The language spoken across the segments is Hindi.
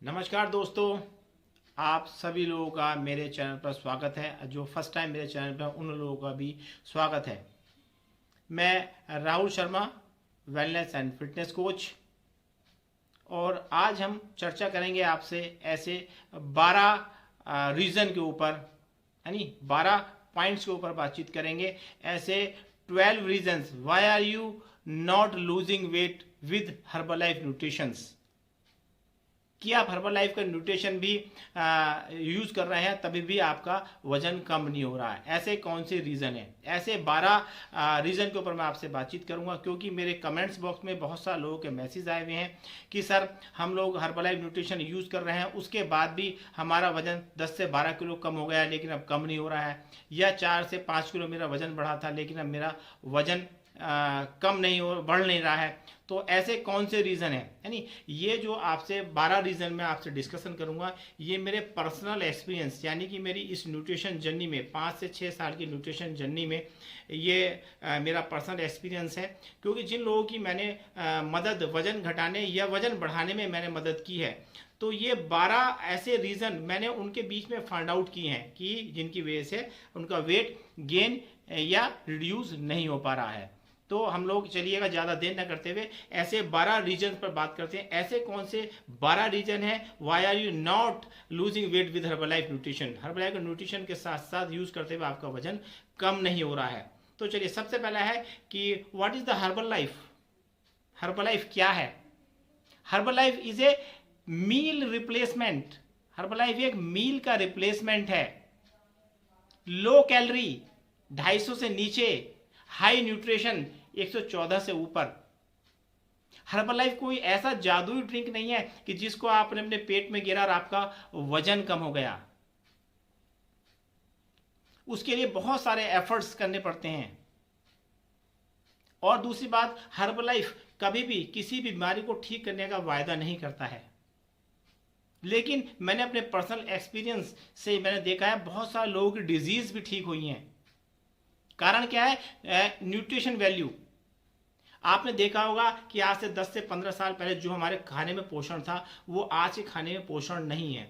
नमस्कार दोस्तों, आप सभी लोगों का मेरे चैनल पर स्वागत है। जो फर्स्ट टाइम मेरे चैनल पर उन लोगों का भी स्वागत है। मैं Rahul Sharma, wellness and fitness coach, और आज हम चर्चा करेंगे आपसे ऐसे 12 रीज़न के ऊपर, यानी 12 पॉइंट्स के ऊपर बातचीत करेंगे। ऐसे 12 reasons why are you not losing weight with Herbalife nutritions, कि आप हर्बल लाइफ का न्यूट्रिशन भी यूज कर रहे हैं तभी भी आपका वजन कम नहीं हो रहा है। ऐसे कौन से रीजन है? ऐसे 12 रीजन के ऊपर मैं आपसे बातचीत करूंगा, क्योंकि मेरे कमेंट्स बॉक्स में बहुत सारे लोगों के मैसेज आए हुए हैं कि सर हम लोग हर्बल लाइफ न्यूट्रिशन यूज कर रहे हैं, उसके बाद भी हमारा वजन 10 से 12 किलो कम हो गया लेकिन अब कम नहीं हो रहा है, या 4 से 5 किलो मेरा वजन बढ़ा था लेकिन अब मेरा वजन कम नहीं हो बढ़ नहीं रहा है। तो ऐसे कौन से रीज़न है, यानी ये जो आपसे 12 रीज़न में आपसे डिस्कशन करूंगा, ये मेरे पर्सनल एक्सपीरियंस, यानी कि मेरी इस न्यूट्रिशन जर्नी में 5 से 6 साल की न्यूट्रिशन जर्नी में ये मेरा पर्सनल एक्सपीरियंस है। क्योंकि जिन लोगों की मैंने मदद वजन घटाने या वजन बढ़ाने में मैंने मदद की है, तो ये 12 ऐसे रीज़न मैंने उनके बीच में फाइंड आउट किए हैं कि जिनकी वजह से उनका वेट गेन या रिड्यूस नहीं हो पा रहा है। तो हम लोग चलिएगा ज़्यादा देर न करते हुए ऐसे 12 रीजन पर बात करते हैं। ऐसे कौन से 12 रीजन है why are you not losing weight with Herbalife nutrition, Herbalife nutrition के साथ साथ यूज करते हुए आपका वजन कम नहीं हो रहा है। तो चलिए, सबसे पहला है कि what is the Herbalife. Herbalife क्या है? Herbalife is a meal replacement. Herbalife एक मील का रिप्लेसमेंट है। लो कैलोरी 250 से नीचे, हाई न्यूट्रिशन 114 से ऊपर। हर्बल लाइफ कोई ऐसा जादुई ड्रिंक नहीं है कि जिसको आपने अपने पेट में गिरा और आपका वजन कम हो गया। उसके लिए बहुत सारे एफर्ट्स करने पड़ते हैं। और दूसरी बात, हर्बल लाइफ कभी भी किसी बीमारी को ठीक करने का वायदा नहीं करता है, लेकिन मैंने अपने पर्सनल एक्सपीरियंस से मैंने देखा है बहुत सारे लोगों की डिजीज भी ठीक हुई हैं। कारण क्या है? Nutrition value. आपने देखा होगा कि आज से 10 से 15 साल पहले जो हमारे खाने में पोषण था वो आज के खाने में पोषण नहीं है।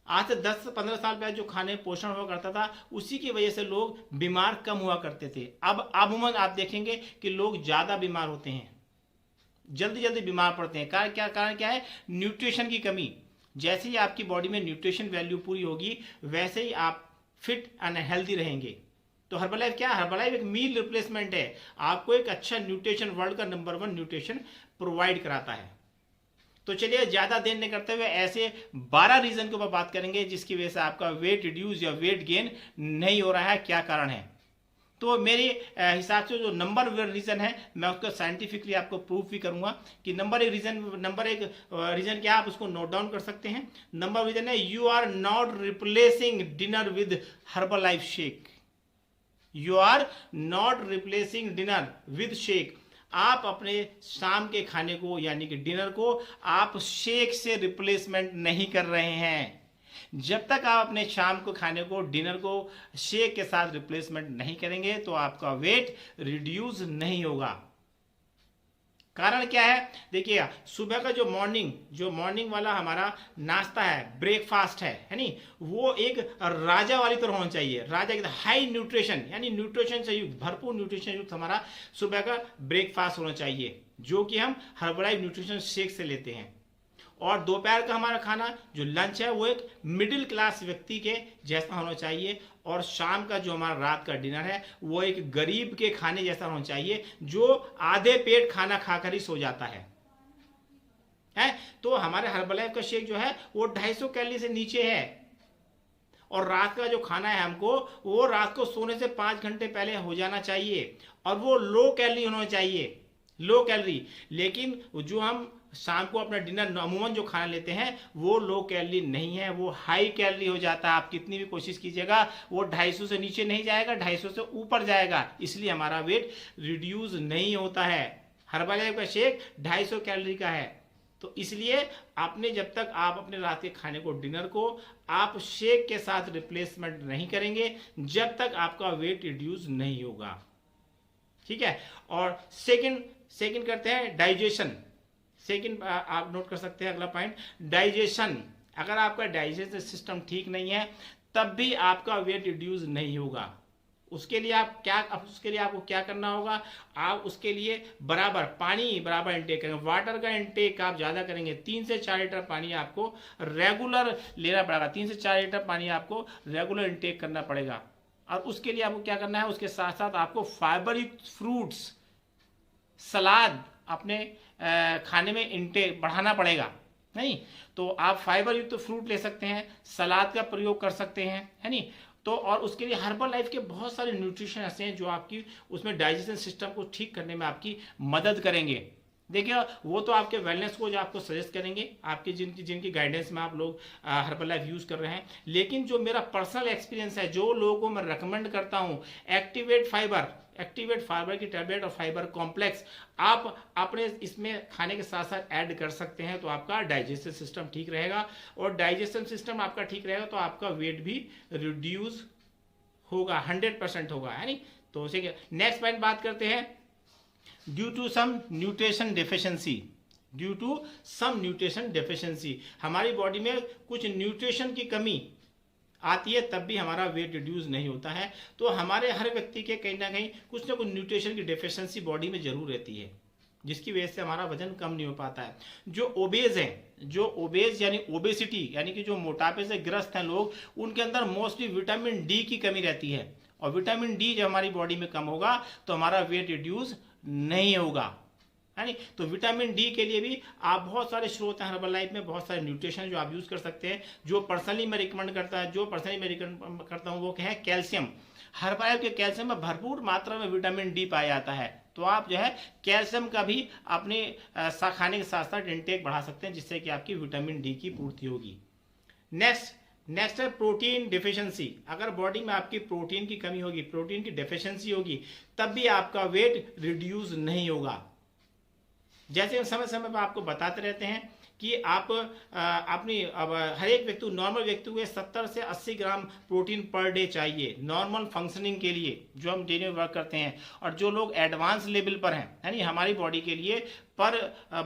आज से 10 से 15 साल पहले जो खाने में पोषण हुआ करता था उसी की वजह से लोग बीमार कम हुआ करते थे। अब अमूमन आप देखेंगे कि लोग ज़्यादा बीमार होते हैं, जल्दी जल्दी बीमार पड़ते हैं। कारण क्या है? न्यूट्रिशन की कमी। जैसे ही आपकी बॉडी में न्यूट्रिशन वैल्यू पूरी होगी वैसे ही आप फिट एंड हेल्दी रहेंगे। तो हर्बल लाइफ क्या है? हर्बल लाइफ एक मील रिप्लेसमेंट है, आपको एक अच्छा न्यूट्रिशन, वर्ल्ड का नंबर 1 न्यूट्रिशन प्रोवाइड कराता है। तो चलिए, ज्यादा देर नहीं करते हुए ऐसे 12 रीजन के ऊपर बात करेंगे जिसकी वजह से आपका वेट रिड्यूस या वेट गेन नहीं हो रहा है। क्या कारण है? तो मेरे हिसाब से जो नंबर 1 रीजन है मैं उसको साइंटिफिकली आपको प्रूफ भी करूंगा कि नंबर एक रीजन क्या, आप उसको नोट डाउन कर सकते हैं। नंबर रीजन है you are not replacing dinner with Herbalife shake. You are not replacing dinner with shake. आप अपने शाम के खाने को यानी कि डिनर को आप शेक से रिप्लेसमेंट नहीं कर रहे हैं। जब तक आप अपने शाम को खाने को, डिनर को शेक के साथ रिप्लेसमेंट नहीं करेंगे तो आपका वेट रिड्यूस नहीं होगा। कारण क्या है? देखिएगा, सुबह का जो मॉर्निंग वाला हमारा नाश्ता है, ब्रेकफास्ट है नहीं, वो एक राजा वाली तरह होना चाहिए। राजा की हाई न्यूट्रिशन, यानी न्यूट्रिशन से युक्त, भरपूर न्यूट्रिशन युक्त हमारा सुबह का ब्रेकफास्ट होना चाहिए, जो कि हम हर्बलाइफ न्यूट्रिशन शेक से लेते हैं। और दोपहर का हमारा खाना जो लंच है वो एक मिडिल क्लास व्यक्ति के जैसा होना चाहिए। और शाम का जो हमारा रात का डिनर है वो एक गरीब के खाने जैसा होना चाहिए, जो आधे पेट खाना खाकर ही सो जाता है। तो हमारे हर्बल लाइफ का शेक जो है वो 250 कैलोरी से नीचे है। और रात का जो खाना है हमको, वो रात को सोने से 5 घंटे पहले हो जाना चाहिए, और वो लो कैलोरी होना चाहिए, लो कैलोरी। लेकिन जो हम शाम को अपना डिनर अमूमन जो खाना लेते हैं वो लो कैलोरी नहीं है, वो हाई कैलोरी हो जाता है। आप कितनी भी कोशिश कीजिएगा वो 250 से नीचे नहीं जाएगा, 250 से ऊपर जाएगा, इसलिए हमारा वेट रिड्यूस नहीं होता है। हर्बल लाइफ का शेक 250 कैलोरी का है, तो इसलिए आपने जब तक आप अपने रात के खाने को, डिनर को आप शेक के साथ रिप्लेसमेंट नहीं करेंगे जब तक आपका वेट रिड्यूस नहीं होगा। ठीक है। और सेकंड करते हैं डाइजेशन। सेकंड आप नोट कर सकते हैं अगला पॉइंट, डाइजेशन। अगर आपका डाइजेशन सिस्टम ठीक नहीं है तब भी आपका वेट रिड्यूस नहीं होगा। उसके लिए आपको क्या करना होगा, आप उसके लिए बराबर पानी बराबर इंटेक करेंगे, वाटर का इंटेक आप ज़्यादा करेंगे। 3 से 4 लीटर पानी आपको रेगुलर लेना पड़ेगा, 3 से 4 लीटर पानी आपको रेगुलर इंटेक करना पड़ेगा। और उसके लिए आपको क्या करना है, उसके साथ साथ आपको फाइबर युक्त फ्रूट्स, सलाद अपने खाने में इंटेक बढ़ाना पड़ेगा। नहीं तो आप फाइबर युक्त फ्रूट ले सकते हैं, सलाद का प्रयोग कर सकते हैं, है नहीं। तो और उसके लिए हर्बल लाइफ के बहुत सारे न्यूट्रिशन ऐसे हैं जो आपकी उसमें डाइजेशन सिस्टम को ठीक करने में आपकी मदद करेंगे। देखिए वो तो आपके वेलनेस को जो आपको सजेस्ट करेंगे, आपके जिनकी गाइडेंस में आप लोग हर्बल लाइफ यूज़ कर रहे हैं। लेकिन जो मेरा पर्सनल एक्सपीरियंस है, जो लोगों को मैं रिकमेंड करता हूँ, एक्टिवेट फाइबर की टैबलेट और फाइबर कॉम्प्लेक्स आप अपने इसमें खाने के साथ साथ ऐड कर सकते हैं, तो आपका डाइजेस्टिव सिस्टम ठीक रहेगा। और डाइजेस्टिव सिस्टम आपका ठीक रहेगा तो आपका वेट भी रिड्यूस होगा, 100% होगा, है नहीं। तो ठीक है, नेक्स्ट पॉइंट बात करते हैं, due to some nutrition deficiency, हमारी बॉडी में कुछ न्यूट्रिशन की कमी आती है तब भी हमारा वेट रिड्यूस नहीं होता है। तो हमारे हर व्यक्ति के कहीं ना कुछ न्यूट्रिशन की डेफिशिएंसी बॉडी में जरूर रहती है, जिसकी वजह से हमारा वजन कम नहीं हो पाता है। जो ओबेज यानी ओबेसिटी यानी कि जो मोटापे से ग्रस्त हैं लोग, उनके अंदर मोस्टली विटामिन डी की कमी रहती है। और विटामिन डी जब हमारी बॉडी में कम होगा तो हमारा वेट रिड्यूस नहीं होगा, है नहीं। तो विटामिन डी के लिए भी आप बहुत सारे स्रोत हैं हर्बल लाइफ में, बहुत सारे न्यूट्रिशन जो आप यूज कर सकते हैं। जो पर्सनली मैं रिकमेंड करता हूँ वो क्या है, कैल्शियम। हर्बल लाइफ के कैल्शियम में भरपूर मात्रा में विटामिन डी पाया जाता है, तो आप जो है कैल्शियम का भी अपने खाने के साथ साथ इंटेक बढ़ा सकते हैं, जिससे कि आपकी विटामिन डी की पूर्ति होगी। नेक्स्ट है प्रोटीन डिफिशिएंसी। अगर बॉडी में आपकी प्रोटीन की कमी होगी, प्रोटीन की डेफिशिएंसी होगी, तब भी आपका वेट रिड्यूस नहीं होगा। जैसे समय समय पर आपको बताते रहते हैं कि आप अपनी हर एक व्यक्ति, नॉर्मल व्यक्ति को 70 से 80 ग्राम प्रोटीन पर डे चाहिए नॉर्मल फंक्शनिंग के लिए, जो हम डेली वर्क करते हैं। और जो लोग एडवांस लेवल पर हैं, यानी हमारी बॉडी के लिए पर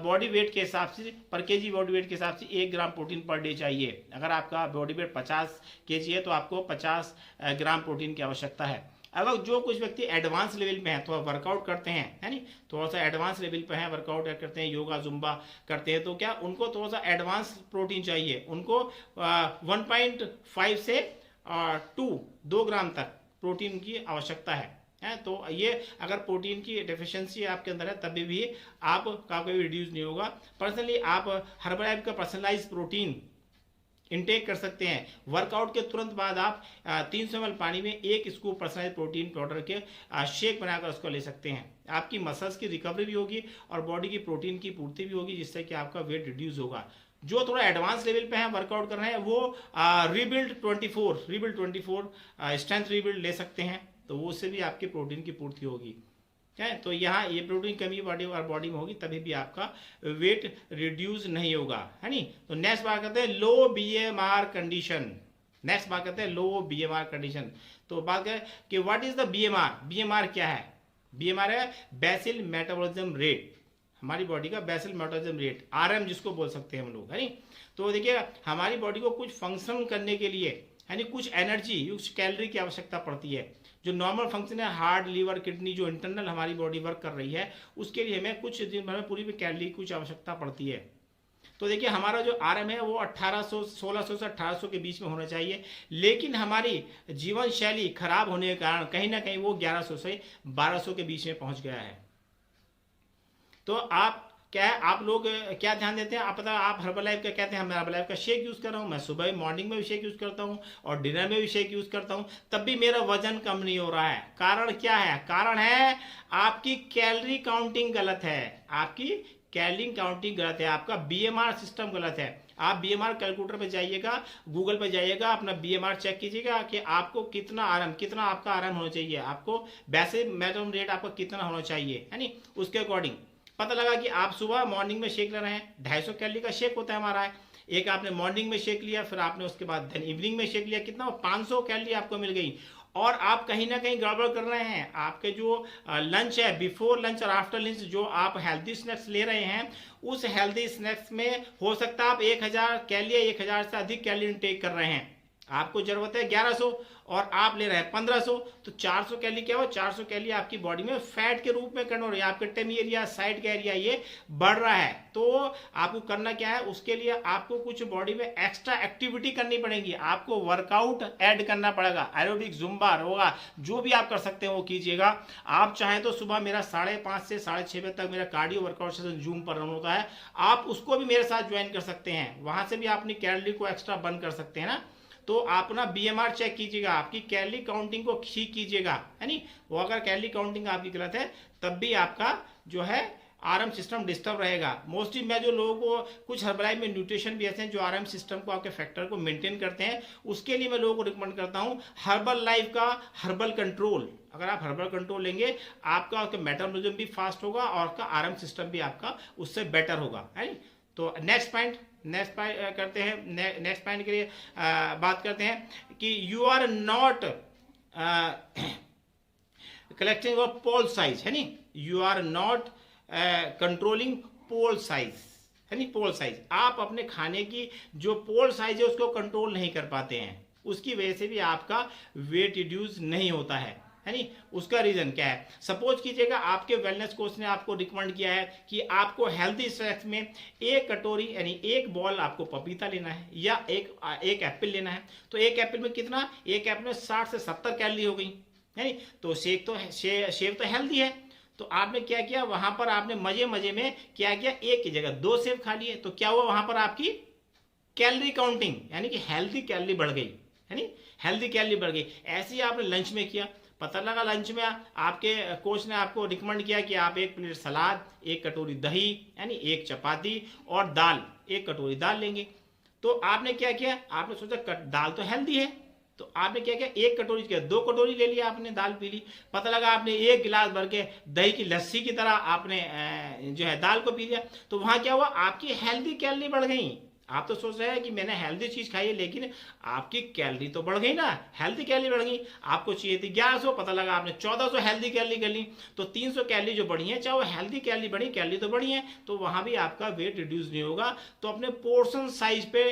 बॉडी वेट के हिसाब से, पर केजी बॉडी वेट के हिसाब से 1 ग्राम प्रोटीन पर डे चाहिए। अगर आपका बॉडी वेट 50 केजी है तो आपको 50 ग्राम प्रोटीन की आवश्यकता है। अगर जो कुछ व्यक्ति एडवांस लेवल पे हैं, थोड़ा वर्कआउट करते हैं, है नहीं, थोड़ा सा एडवांस लेवल पे हैं, वर्कआउट करते हैं, योगा जुम्बा करते हैं, तो क्या उनको थोड़ा सा एडवांस प्रोटीन चाहिए। उनको 1.5 से 2 ग्राम तक प्रोटीन की आवश्यकता है। तो ये अगर प्रोटीन की डेफिशिएंसी आपके अंदर है तभी भी आपका कोई रिड्यूस नहीं होगा। पर्सनली आप हर्बल लाइफ का पर्सनलाइज प्रोटीन इंटेक कर सकते हैं। वर्कआउट के तुरंत बाद आप 300 ml पानी में 1 स्कूप पर्सनलाइज प्रोटीन पाउडर के शेक बनाकर उसको ले सकते हैं। आपकी मसल्स की रिकवरी भी होगी और बॉडी की प्रोटीन की पूर्ति भी होगी, जिससे कि आपका वेट रिड्यूस होगा। जो थोड़ा एडवांस लेवल पे है, वर्कआउट कर रहे हैं, वो रिबिल्ड 24 स्ट्रेंथ रिबिल्ड ले सकते हैं, तो वो उससे भी आपकी प्रोटीन की पूर्ति होगी। है तो यहाँ ये प्रोटीन कमी बॉडी में होगी तभी भी आपका वेट रिड्यूस नहीं होगा, है नहीं। तो नेक्स्ट बात करते हैं लो बीएमआर कंडीशन। तो बात करें कि व्हाट इज द बीएमआर क्या है। बीएमआर है बेसिल मेटाबॉलिज्म रेट, हमारी बॉडी का बेसिल मेटाबॉलिज्म रेट, आरएम जिसको बोल सकते हैं हम लोग, है नहीं। तो देखिए हमारी बॉडी को कुछ फंक्शन करने के लिए, यानी कुछ एनर्जी, कुछ कैलोरी की आवश्यकता पड़ती है। जो नॉर्मल फंक्शन है, हार्ट, लीवर, किडनी, जो इंटरनल हमारी बॉडी वर्क कर रही है, उसके लिए हमें कुछ दिन भर में पूरी भी कैलोरी कुछ आवश्यकता पड़ती है। तो देखिए हमारा जो आरएम है वो 1600 से 1800 के बीच में होना चाहिए, लेकिन हमारी जीवन शैली खराब होने के कारण कहीं ना कहीं वो 1100 से 1200 के बीच में पहुंच गया है। तो आप क्या है, आप लोग क्या ध्यान देते हैं, आप पता आप हर्बल लाइफ का कहते हैं, मैं हर्बल लाइफ का शेक यूज कर रहा हूँ, मैं सुबह मॉर्निंग में भी शेक यूज करता हूँ और डिनर में भी शेक यूज करता हूँ, तब भी मेरा वजन कम नहीं हो रहा है। कारण क्या है, कारण है आपकी कैलोरी काउंटिंग गलत है, आपकी कैलोरी काउंटिंग गलत है, आपका बीएमआर सिस्टम गलत है। आप बीएमआर कैलकुलेटर पे जाइएगा, गूगल पे जाइएगा, अपना बीएमआर चेक कीजिएगा कि आपको कितना आपका आराम होना चाहिए, आपको बेसिक मेटाबॉलिज्म रेट आपका कितना होना चाहिए, है नहीं। उसके अकॉर्डिंग पता लगा कि आप सुबह मॉर्निंग में शेक ले रहे हैं, 250 कैलोरी का शेक होता है हमारा है। एक आपने मॉर्निंग में शेक लिया, फिर आपने उसके बाद देन इवनिंग में शेक लिया, कितना 500 कैलोरी आपको मिल गई। और आप कहीं ना कहीं गड़बड़ कर रहे हैं, आपके जो लंच है, बिफोर लंच और आफ्टर लंच जो आप हेल्दी स्नैक्स ले रहे हैं, उस हेल्दी स्नैक्स में हो सकता है आप 1000 कैलोरी, 1000 से अधिक कैलोरी इनटेक कर रहे हैं। आपको जरूरत है 1100 और आप ले रहे हैं 1500, तो 400 कैलोरी क्या हो, 400 कैलोरी आपकी बॉडी में फैट के रूप में कन्वर्ट हो रही है, आपके टमी एरिया, साइड का एरिया ये बढ़ रहा है। तो आपको करना क्या है, उसके लिए आपको कुछ बॉडी में एक्स्ट्रा एक्टिविटी करनी पड़ेगी, आपको वर्कआउट ऐड करना पड़ेगा, एरोबिक, जुम्बा, रोगा, जो भी आप कर सकते हैं वो कीजिएगा। आप चाहें तो सुबह मेरा 5:30 से 6:30 बजे तक मेरा कार्डियो वर्कआउट सेशन जूम पर रन होता है, आप उसको भी मेरे साथ ज्वाइन कर सकते हैं, वहां से भी अपनी कैलोरी को एक्स्ट्रा बर्न कर सकते हैं ना। तो आप ना बीएमआर चेक कीजिएगा, आपकी कैलोरी काउंटिंग को ठीक कीजिएगा, है नहीं। वो अगर कैलोरी काउंटिंग आपकी गलत है तब भी आपका जो है आरएम सिस्टम डिस्टर्ब रहेगा। मोस्टली मैं जो लोगों को, कुछ हर्बलाइफ में न्यूट्रिशन भी ऐसे हैं जो आरएम सिस्टम को, आपके फैक्टर को मेंटेन करते हैं, उसके लिए मैं लोगों को रिकमेंड करता हूं हर्बल लाइफ का हर्बल कंट्रोल। अगर आप हर्बल कंट्रोल लेंगे, आपका मेटाबॉलिज्म भी फास्ट होगा और आपका आरएम सिस्टम भी आपका उससे बेटर होगा, है। तो नेक्स्ट पॉइंट करते हैं, नेक्स्ट पॉइंट के लिए बात करते हैं कि you are not collecting of pole size, है नी, you are not controlling pole size, है नी। पोल साइज, आप अपने खाने की जो पोल साइज है उसको कंट्रोल नहीं कर पाते हैं, उसकी वजह से भी आपका वेट रिड्यूस नहीं होता है नहीं। उसका रीजन क्या है, सपोज कीजिएगा आपके वेलनेस कोच ने आपको रिकमेंड किया है कि आपको हेल्दी स्नैक्स में 1 कटोरी यानी 1 बॉल आपको पपीता लेना है या एक एप्पल लेना है, तो 1 एप्पल में कितना, 1 एप्पल में 60 से 70 कैलोरी हो गई, है नहीं। तो सेब तो हेल्दी है, तो आपने क्या किया, वहां पर आपने मजे मजे में क्या किया, 1 की जगह 2 सेब खा लिए, तो क्या हुआ, वहां पर आपकी कैलोरी काउंटिंग यानी कि हेल्दी कैलोरी बढ़ गई, है नहीं, हेल्दी कैलोरी बढ़ गई। ऐसे ही आपने लंच में किया, पता लगा लंच में आपके कोच ने आपको रिकमेंड किया कि आप 1 प्लेट सलाद, 1 कटोरी दही, यानी 1 चपाती और दाल, 1 कटोरी दाल लेंगे। तो आपने क्या किया, आपने सोचा दाल तो हेल्दी है, तो आपने क्या किया, 1 कटोरी किया, 2 कटोरी ले लिया, आपने दाल पी ली। पता लगा आपने 1 गिलास भर के दही की लस्सी की तरह आपने जो है दाल को पी लिया, तो वहां क्या हुआ, आपकी हेल्दी कैलोरी बढ़ गई। आप तो सोच रहे हैं कि मैंने हेल्दी चीज खाई है, लेकिन आपकी कैलोरी तो बढ़ गई ना, हेल्दी कैलोरी बढ़ गई। आपको चाहिए थी 1100, पता लगा आपने 1400 हेल्दी कैलोरी कर ली, तो 300 कैलोरी जो बढ़ी है, चाहे वो हेल्दी कैलोरी बढ़ी, कैलोरी तो बढ़ी है, तो वहां भी आपका वेट रिड्यूस नहीं होगा। तो अपने पोर्शन साइज पे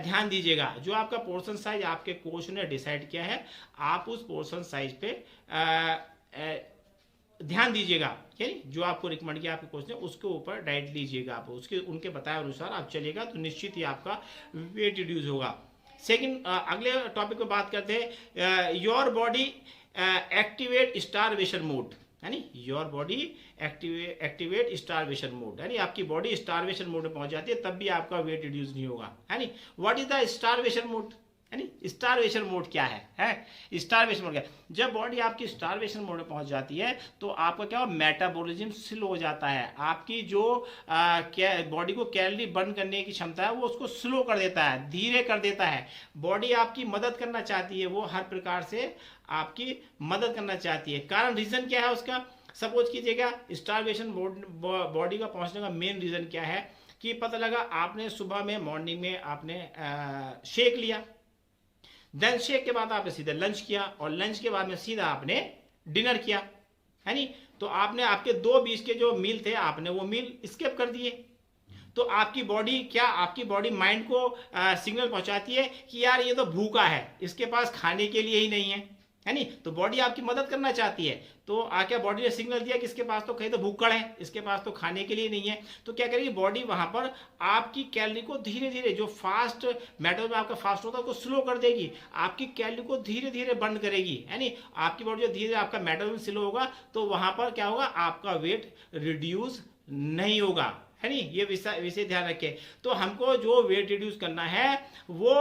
ध्यान दीजिएगा, जो आपका पोर्शन साइज आपके कोच ने डिसाइड किया है, आप उस पोर्शन साइज पे ध्यान दीजिएगा, यानी जो आपको रिकमेंड किया आपके कोच ने, उसके ऊपर डाइट लीजिएगा, आप उसके उनके बताए अनुसार आप चलिएगा, तो निश्चित ही आपका वेट रिड्यूस होगा। सेकंड, अगले टॉपिक पे बात करते हैं, your body activate starvation mode, यानी your body activate starvation mode, यानी आपकी बॉडी स्टारवेशन मोड में पहुंच जाती है, तब भी आपका वेट रिड्यूस नहीं होगा, यानी what is the starvation mode, यानी स्टारवेशन मोड क्या है स्टारवेशन मोड क्या है? जब बॉडी आपकी स्टारवेशन मोड में पहुंच जाती है तो आपका क्या हो, मेटाबॉलिज्म स्लो हो जाता है, आपकी जो बॉडी को कैलोरी बर्न करने की क्षमता है वो उसको स्लो कर देता है, धीरे कर देता है। बॉडी आपकी मदद करना चाहती है, वो हर प्रकार से आपकी मदद करना चाहती है। कारण, रीजन क्या है उसका, सपोज कीजिएगा स्टारवेशन बॉडी का पहुंचने का मेन रीजन क्या है कि पता लगा आपने सुबह में, मॉर्निंग में आपने शेक लिया, देन शेक के बाद आपने सीधा लंच किया, और लंच के बाद में सीधा आपने डिनर किया, है नहीं। तो आपने आपके 2 बीच के जो मील थे, आपने वो मील स्किप कर दिए। तो आपकी बॉडी क्या, आपकी बॉडी माइंड को सिग्नल पहुंचाती है कि यार ये तो भूखा है, इसके पास खाने के लिए ही नहीं है नहीं। तो बॉडी आपकी मदद करना चाहती है, तो आके बॉडी ने सिग्नल दिया कि इसके पास तो कहीं तो भूखड़ है, इसके पास तो खाने के लिए नहीं है। तो क्या करेगी बॉडी, वहां पर आपकी कैलोरी को धीरे धीरे, जो फास्ट मेटाबॉलिज्म आपका फास्ट होता है उसको स्लो कर देगी, आपकी कैलोरी को धीरे धीरे बर्न करेगी, यानी आपकी बॉडी जो धीरे आपका मेटाबॉलिज्म स्लो होगा, तो वहां पर क्या होगा, आपका वेट रिड्यूस नहीं होगा, है नहीं। ये विषय ध्यान रखें। तो हमको जो वेट रिड्यूस करना है वो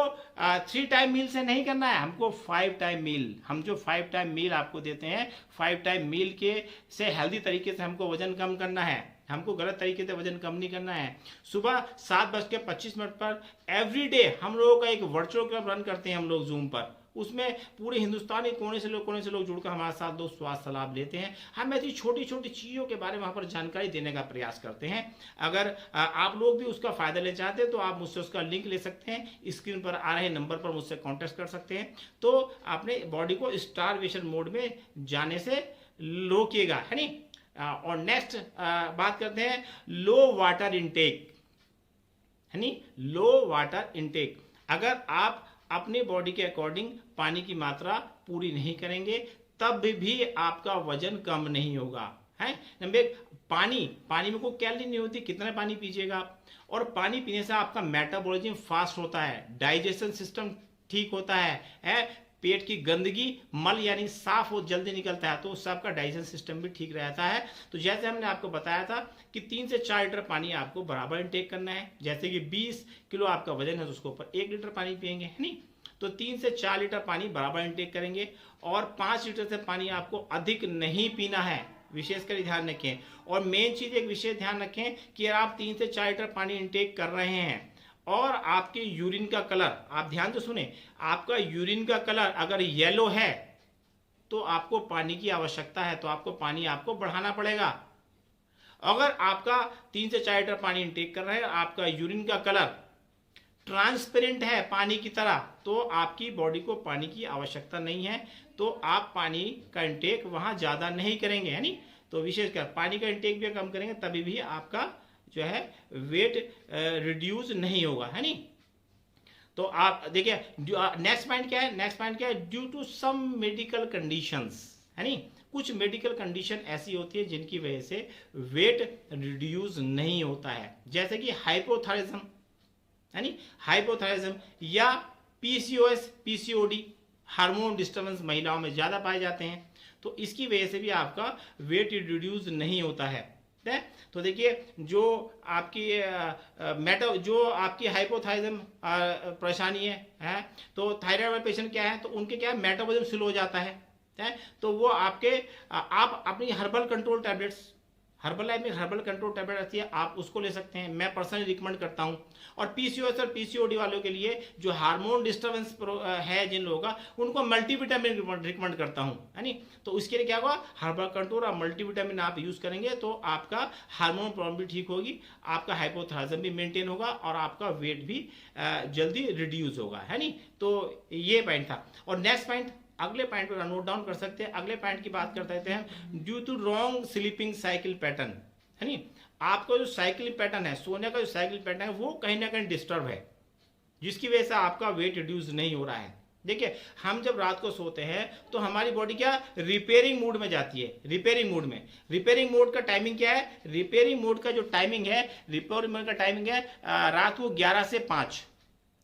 3 टाइम मील से नहीं करना है, हमको 5 टाइम मील, हम जो 5 टाइम मील आपको देते हैं, 5 टाइम मील के से हेल्दी तरीके से हमको वजन कम करना है, हमको गलत तरीके से वजन कम नहीं करना है। सुबह 7:25 पर एवरी डे हम लोगों का एक वर्चुअल क्लब रन करते हैं हम लोग जूम पर, उसमें पूरे हिंदुस्तान के कोने से लोग जुड़कर हमारे साथ दोस्त स्वास्थ्य लाभ लेते हैं। हम ऐसी छोटी छोटी चीज़ों के बारे में वहाँ पर जानकारी देने का प्रयास करते हैं। अगर आप लोग भी उसका फ़ायदा लेना चाहते हैं तो आप मुझसे उसका लिंक ले सकते हैं, स्क्रीन पर आ रहे नंबर पर मुझसे कॉन्टेक्ट कर सकते हैं। तो अपने बॉडी को स्टारवेशन मोड में जाने से रोकिएगा, है नी। और नेक्स्ट बात करते हैं लो वाटर इनटेक, है नी। लो वाटर इनटेक, अगर आप अपने बॉडी के अकॉर्डिंग पानी की मात्रा पूरी नहीं करेंगे तब भी आपका वजन कम नहीं होगा, है। नंबर एक, पानी में कोई कैलोरी नहीं होती, कितना पानी पीजिएगा आप। और पानी पीने से आपका मेटाबॉलिज्म फास्ट होता है, डाइजेशन सिस्टम ठीक होता है, पेट की गंदगी मल यानी साफ हो जल्दी निकलता है, तो उससे आपका डाइजेशन सिस्टम भी ठीक रहता है। तो जैसे हमने आपको बताया था कि 3 से 4 लीटर पानी आपको बराबर इंटेक करना है। जैसे कि 20 किलो आपका वजन है तो उसके ऊपर 1 लीटर पानी पिएंगे, है नहीं। तो 3 से 4 लीटर पानी बराबर इंटेक करेंगे और 5 लीटर से पानी आपको अधिक नहीं पीना है, विशेषकर ध्यान रखें। और मेन चीज एक विशेष ध्यान रखें कि आप 3 से 4 लीटर पानी इंटेक कर रहे हैं और आपके यूरिन का कलर, आप ध्यान से सुने, आपका यूरिन का कलर अगर येलो है तो आपको पानी की आवश्यकता है, तो आपको पानी बढ़ाना पड़ेगा। अगर आपका 3 से 4 लीटर पानी इंटेक कर रहे हैं, आपका यूरिन का कलर ट्रांसपेरेंट है पानी की तरह, तो आपकी बॉडी को पानी की आवश्यकता नहीं है, तो आप पानी का इंटेक वहां ज्यादा नहीं करेंगे, है नी। तो विशेषकर पानी का इंटेक भी कम करेंगे तभी भी आपका जो है वेट रिड्यूस नहीं होगा, है नी। तो आप देखिए नेक्स्ट पॉइंट क्या है, नेक्स्ट पॉइंट क्या है, due to some medical conditions, है नी। कुछ मेडिकल कंडीशन ऐसी होती है जिनकी वजह से वेट रिड्यूस नहीं होता है, जैसे कि हाइपोथायराइडिज्म, है नी, हाइपोथायराइडिज्म या पीसीओएस, पीसीओडी, हार्मोन डिस्टर्बेंस महिलाओं में ज्यादा पाए जाते हैं, तो इसकी वजह से भी आपका वेट रिड्यूस नहीं होता है। तो देखिए जो आपकी हाइपोथायराइडिज्म परेशानी है, तो थायराइड वाले पेशेंट क्या है, तो उनके क्या है, मेटाबॉलिज्म स्लो हो जाता है, तो वो आप अपनी herbal control tablets, herbal life में हर्बल कंट्रोल टैबलेट आती है, आप उसको ले सकते हैं, मैं पर्सनली रिकमेंड करता हूं। और पीसीओएस और पीसीओडी वालों के लिए जो हार्मोन डिस्टर्बेंस है जिन लोगों का, उनको मल्टीविटामिन रिकमेंड करता हूं, है नी। तो उसके लिए क्या होगा, हर्बल कंट्रोल और मल्टीविटामिन आप यूज करेंगे तो आपका हार्मोन प्रॉब्लम भी ठीक होगी, आपका हाइपोथायराइडिज्म भी मेंटेन होगा और आपका वेट भी जल्दी रिड्यूस होगा, है नी। तो ये पॉइंट था। और नेक्स्ट पॉइंट, अगले पॉइंट पर नोट डाउन कर सकते हैं। अगले पॉइंट की बात कर सकते हैं, due to wrong sleeping cycle pattern, है नी। आपका जो साइकिल पैटर्न है, सोने का जो साइकिल पैटर्न है, वो कहीं ना कहीं डिस्टर्ब है, जिसकी वजह से आपका वेट रिड्यूस नहीं हो रहा है। देखिए हम जब रात को सोते हैं तो हमारी बॉडी क्या रिपेयरिंग मोड में जाती है, रिपेयरिंग मोड में। रिपेयरिंग मोड का टाइमिंग क्या है, रिपेयरिंग मोड का जो टाइमिंग है, रिपेयरिंग मोड का टाइमिंग है रात को 11 से 5।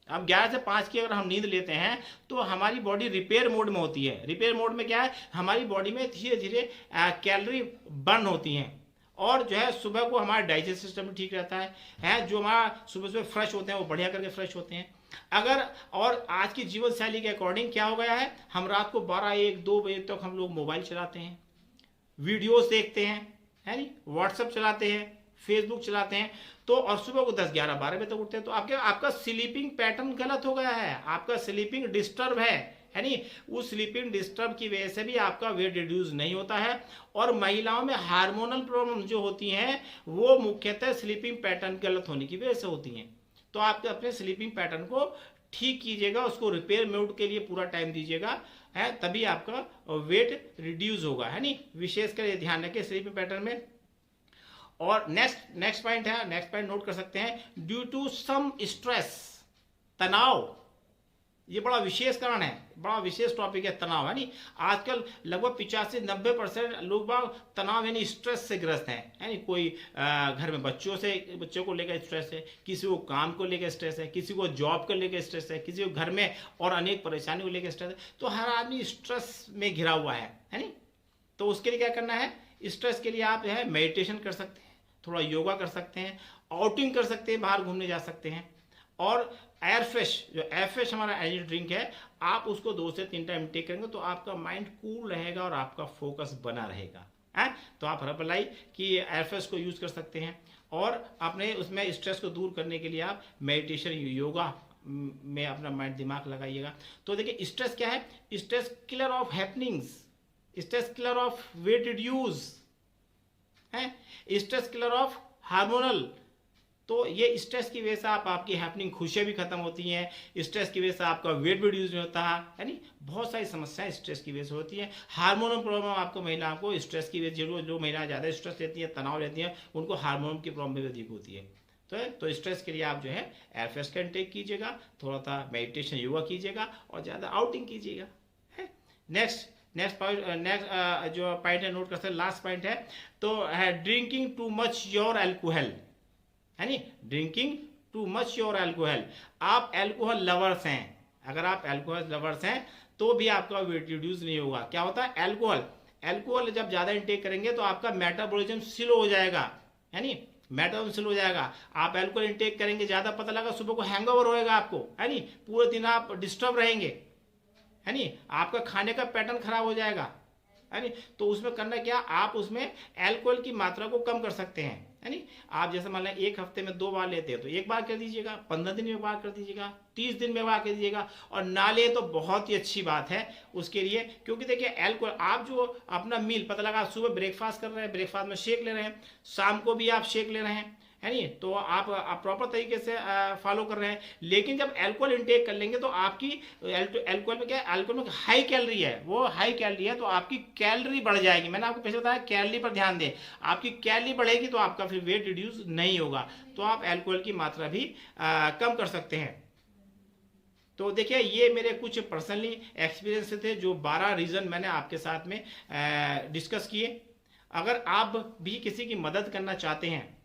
अब 11 से 5 की अगर हम नींद लेते हैं तो हमारी बॉडी रिपेयर मोड में होती है। रिपेयर मोड में क्या है, हमारी बॉडी में धीरे धीरे कैलोरी बर्न होती हैं और जो है सुबह को हमारा डाइजेस्ट सिस्टम ठीक रहता है, जो हमारा सुबह सुबह फ्रेश होते हैं वो बढ़िया करके फ्रेश होते हैं। अगर और आज की जीवन शैली के अकॉर्डिंग क्या हो गया है, हम रात को 12, 1, 2 बजे तक हम लोग मोबाइल चलाते हैं, वीडियोस देखते हैं, है नी, व्हाट्सएप चलाते हैं, फेसबुक चलाते हैं, तो और सुबह को 10, 11, 12 बजे तक उठते हैं, तो आपका स्लीपिंग पैटर्न गलत हो गया है, आपका स्लीपिंग डिस्टर्ब है नी। उस स्लीपिंग डिस्टर्ब की वजह से भी आपका वेट रिड्यूस नहीं होता है। और महिलाओं में हार्मोनल प्रॉब्लम जो होती हैं वो मुख्यतः स्लीपिंग पैटर्न गलत होने की वजह से होती हैं। तो आप अपने स्लीपिंग पैटर्न को ठीक कीजिएगा, उसको रिपेयर मोड के लिए पूरा टाइम दीजिएगा, है, तभी आपका वेट रिड्यूस होगा, है नी। विशेषकर ये ध्यान रखें स्लीपिंग पैटर्न में। और नेक्स्ट पॉइंट है, नेक्स्ट पॉइंट नोट कर सकते हैं, ड्यू टू सम स्ट्रेस, तनाव, ये बड़ा विशेष कारण है, बड़ा विशेष टॉपिक है तनाव, है नी। आजकल लगभग 85-90% लोग बाग तनाव यानी स्ट्रेस से ग्रस्त हैं, है नी। कोई घर में बच्चों को लेकर स्ट्रेस है, किसी को काम को लेकर स्ट्रेस है, किसी को जॉब को लेकर स्ट्रेस है, किसी को घर में और अनेक परेशानी को लेकर स्ट्रेस है। तो हर आदमी स्ट्रेस में घिरा हुआ है नी। तो उसके लिए क्या करना है, स्ट्रेस के लिए आप जो है मेडिटेशन कर सकते हैं, थोड़ा योगा कर सकते हैं, आउटिंग कर सकते हैं, बाहर घूमने जा सकते हैं। और एयरफ्रेश, जो एयरफ्रेश हमारा एनर्जी ड्रिंक है, आप उसको 2 से 3 टाइम टेक करेंगे तो आपका माइंड कूल रहेगा और आपका फोकस बना रहेगा, है। तो आप हर्बलाई की एयरफ्रेश को यूज कर सकते हैं और अपने उसमें स्ट्रेस को दूर करने के लिए आप मेडिटेशन, योगा में अपना माइंड दिमाग लगाइएगा। तो देखिए स्ट्रेस क्या है, stress killer of happenings, stress killer of weight reduce है, स्ट्रेस किलर ऑफ हार्मोनल। तो ये स्ट्रेस की वजह से आपकी हैपनिंग खुशियाँ भी खत्म होती हैं, स्ट्रेस की वजह से आपका वेट भी रिड्यूस होता है नहीं, बहुत सारी समस्याएं स्ट्रेस की वजह से होती हैं। हार्मोनल प्रॉब्लम आपको महिलाओं को स्ट्रेस की वजह से, जो महिलाएं ज़्यादा स्ट्रेस लेती हैं, तनाव लेती हैं, उनको हार्मोन की प्रॉब्लम भी अधिक होती है। तो स्ट्रेस के लिए आप जो है एयरफ्रेश का इंटेक कीजिएगा, थोड़ा सा मेडिटेशन योगा कीजिएगा और ज़्यादा आउटिंग कीजिएगा। है नेक्स्ट जो पॉइंट है नोट कर सकते, लास्ट पॉइंट है तो है drinking too much your alcohol, है नी, drinking too much your alcohol. आप अल्कोहल लवर्स हैं, अगर आप अल्कोहल लवर्स हैं तो भी आपका वेट रिड्यूस नहीं होगा। क्या होता है, अल्कोहल जब ज्यादा इंटेक करेंगे तो आपका मेटाबॉलिज्म स्लो हो जाएगा, है नी, मेटाबॉलिज्म स्लो हो जाएगा। आप अल्कोहल इंटेक करेंगे ज्यादा, पता लगा सुबह को हैंगओवर होएगा आपको, है नी, पूरे दिन आप डिस्टर्ब रहेंगे, है नी, आपका खाने का पैटर्न खराब हो जाएगा, है नी। तो उसमें करना क्या, आप उसमें अल्कोहल की मात्रा को कम कर सकते हैं, है नी। आप जैसे मान लें एक हफ्ते में 2 बार लेते हैं तो 1 बार कर दीजिएगा, 15 दिन में 1 बार कर दीजिएगा, 30 दिन में 1 बार कर दीजिएगा, और ना ले तो बहुत ही अच्छी बात है उसके लिए। क्योंकि देखिए अल्कोहल, आप जो अपना मील, पता लगा आप सुबह ब्रेकफास्ट कर रहे हैं, ब्रेकफास्ट में शेक ले रहे हैं, शाम को भी आप शेक ले रहे हैं, है नहीं, तो आप प्रॉपर तरीके से फॉलो कर रहे हैं। लेकिन जब अल्कोहल इंटेक कर लेंगे तो आपकी अल्कोहल में क्या है, अल्कोहल में हाई कैलोरी है, वो हाई कैलोरी है तो आपकी कैलोरी बढ़ जाएगी। मैंने आपको पहले बताया कैलोरी पर ध्यान दें, आपकी कैलोरी बढ़ेगी तो आपका फिर वेट रिड्यूस नहीं होगा। तो आप अल्कोहल की मात्रा भी कम कर सकते हैं। तो देखिए ये मेरे कुछ पर्सनली एक्सपीरियंस थे, जो 12 रीज़न मैंने आपके साथ में डिस्कस किए। अगर आप भी किसी की मदद करना चाहते हैं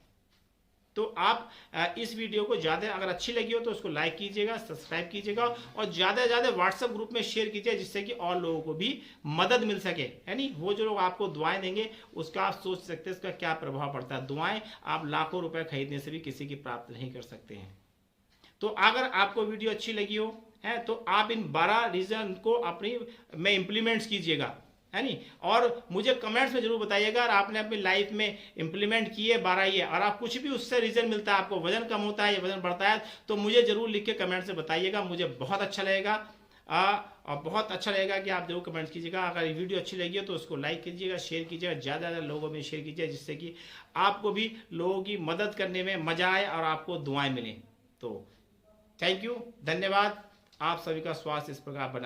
तो आप इस वीडियो को ज़्यादा, अगर अच्छी लगी हो तो उसको लाइक कीजिएगा, सब्सक्राइब कीजिएगा और ज़्यादा से ज़्यादा व्हाट्सएप ग्रुप में शेयर कीजिए, जिससे कि और लोगों को भी मदद मिल सके, है नहीं। वो जो लोग आपको दुआएं देंगे उसका आप सोच सकते हैं इसका क्या प्रभाव पड़ता है। दुआएं आप लाखों रुपए खरीदने से भी किसी की प्राप्त नहीं कर सकते हैं। तो अगर आपको वीडियो अच्छी लगी हो है तो आप इन 12 रीजन को अपनी में इम्प्लीमेंट्स कीजिएगा, है नहीं। और मुझे कमेंट्स में जरूर बताइएगा अगर आपने अपनी लाइफ में इंप्लीमेंट किए 12 ये, और आप कुछ भी उससे रीजन मिलता है, आपको वजन कम होता है या वजन बढ़ता है, तो मुझे जरूर लिख के कमेंट से बताइएगा, मुझे बहुत अच्छा लगेगा। और बहुत अच्छा लगेगा कि आप जरूर कमेंट्स कीजिएगा। अगर ये वीडियो अच्छी लगी हो तो उसको लाइक कीजिएगा, शेयर कीजिएगा, ज़्यादा ज़्यादा लोगों में शेयर कीजिए, जिससे कि आपको भी लोगों की मदद करने में मजा आए और आपको दुआएं मिलें। तो थैंक यू, धन्यवाद। आप सभी का स्वास्थ्य इस प्रकार बना